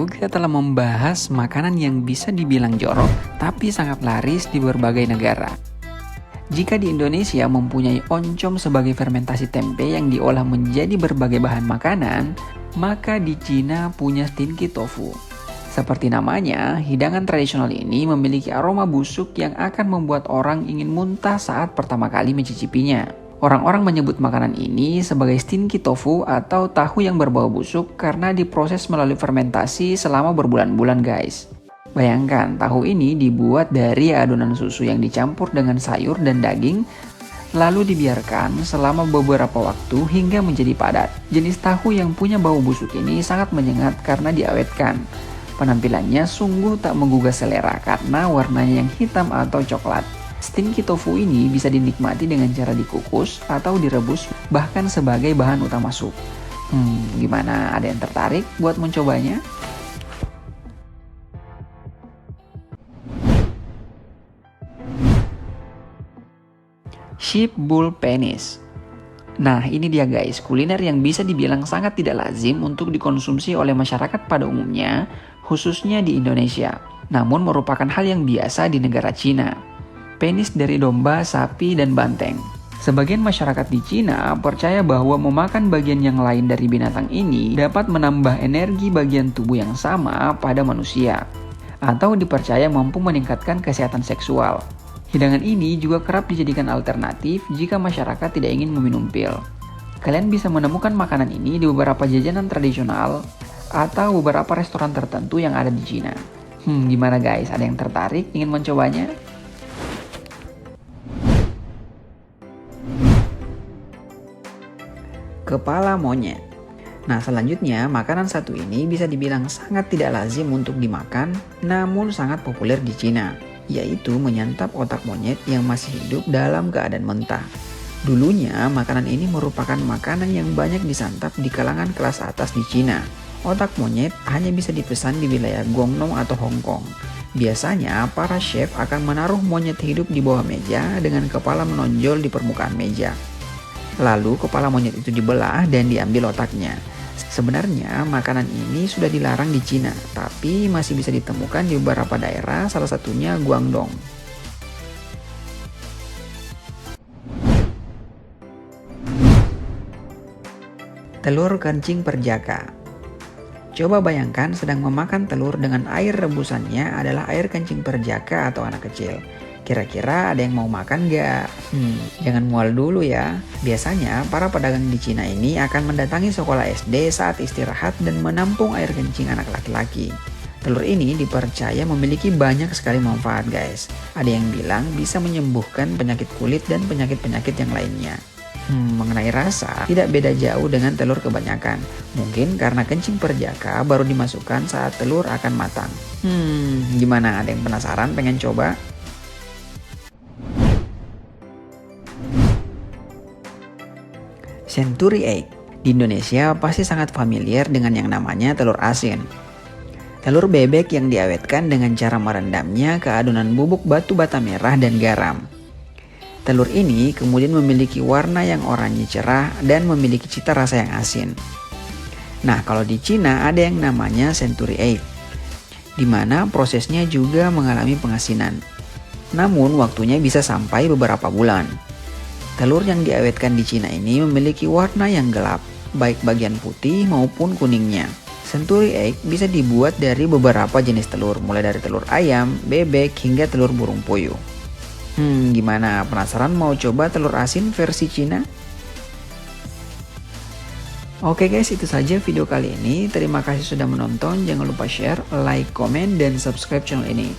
juga telah membahas makanan yang bisa dibilang jorok tapi sangat laris di berbagai negara. Jika di Indonesia mempunyai oncom sebagai fermentasi tempe yang diolah menjadi berbagai bahan makanan, maka di Cina punya stinky tofu. Seperti namanya, hidangan tradisional ini memiliki aroma busuk yang akan membuat orang ingin muntah saat pertama kali mencicipinya. Orang-orang menyebut makanan ini sebagai stinky tofu atau tahu yang berbau busuk karena diproses melalui fermentasi selama berbulan-bulan guys. Bayangkan, tahu ini dibuat dari adonan susu yang dicampur dengan sayur dan daging, lalu dibiarkan selama beberapa waktu hingga menjadi padat. Jenis tahu yang punya bau busuk ini sangat menyengat karena diawetkan. Penampilannya sungguh tak menggugah selera karena warnanya yang hitam atau coklat. Stinky tofu ini bisa dinikmati dengan cara dikukus atau direbus bahkan sebagai bahan utama sup. Gimana? Ada yang tertarik buat mencobanya? Sheep bull penis. Nah, ini dia guys, kuliner yang bisa dibilang sangat tidak lazim untuk dikonsumsi oleh masyarakat pada umumnya, khususnya di Indonesia. Namun merupakan hal yang biasa di negara Cina. Penis dari domba, sapi, dan banteng. Sebagian masyarakat di Cina percaya bahwa memakan bagian yang lain dari binatang ini dapat menambah energi bagian tubuh yang sama pada manusia, atau dipercaya mampu meningkatkan kesehatan seksual. Hidangan ini juga kerap dijadikan alternatif jika masyarakat tidak ingin meminum pil. Kalian bisa menemukan makanan ini di beberapa jajanan tradisional atau beberapa restoran tertentu yang ada di Cina. Gimana guys? Ada yang tertarik ingin mencobanya? Kepala monyet. Nah, selanjutnya makanan satu ini bisa dibilang sangat tidak lazim untuk dimakan, namun sangat populer di Cina, yaitu menyantap otak monyet yang masih hidup dalam keadaan mentah. Dulunya, makanan ini merupakan makanan yang banyak disantap di kalangan kelas atas di Cina. Otak monyet hanya bisa dipesan di wilayah Guangdong atau Hong Kong. Biasanya, para chef akan menaruh monyet hidup di bawah meja dengan kepala menonjol di permukaan meja. Lalu kepala monyet itu dibelah dan diambil otaknya. Sebenarnya makanan ini sudah dilarang di Cina, tapi masih bisa ditemukan di beberapa daerah, salah satunya Guangdong. Telur kencing perjaka. Coba bayangkan sedang memakan telur dengan air rebusannya adalah air kencing perjaka atau anak kecil. Kira-kira ada yang mau makan nggak? Jangan mual dulu ya. Biasanya para pedagang di Cina ini akan mendatangi sekolah SD saat istirahat dan menampung air kencing anak laki-laki. Telur ini dipercaya memiliki banyak sekali manfaat guys. Ada yang bilang bisa menyembuhkan penyakit kulit dan penyakit-penyakit yang lainnya. Mengenai rasa, tidak beda jauh dengan telur kebanyakan. Mungkin karena kencing perjaka baru dimasukkan saat telur akan matang. Gimana? Ada yang penasaran pengen coba? Century egg. Di Indonesia pasti sangat familiar dengan yang namanya telur asin. Telur bebek yang diawetkan dengan cara merendamnya ke adonan bubuk batu bata merah dan garam. Telur ini kemudian memiliki warna yang oranye cerah dan memiliki cita rasa yang asin. Nah, kalau di Cina ada yang namanya century egg, di mana prosesnya juga mengalami pengasinan. Namun waktunya bisa sampai beberapa bulan. Telur yang diawetkan di Cina ini memiliki warna yang gelap, baik bagian putih maupun kuningnya. Century egg bisa dibuat dari beberapa jenis telur, mulai dari telur ayam, bebek, hingga telur burung puyuh. Gimana? Penasaran mau coba telur asin versi Cina? Oke guys, itu saja video kali ini. Terima kasih sudah menonton. Jangan lupa share, like, komen, dan subscribe channel ini.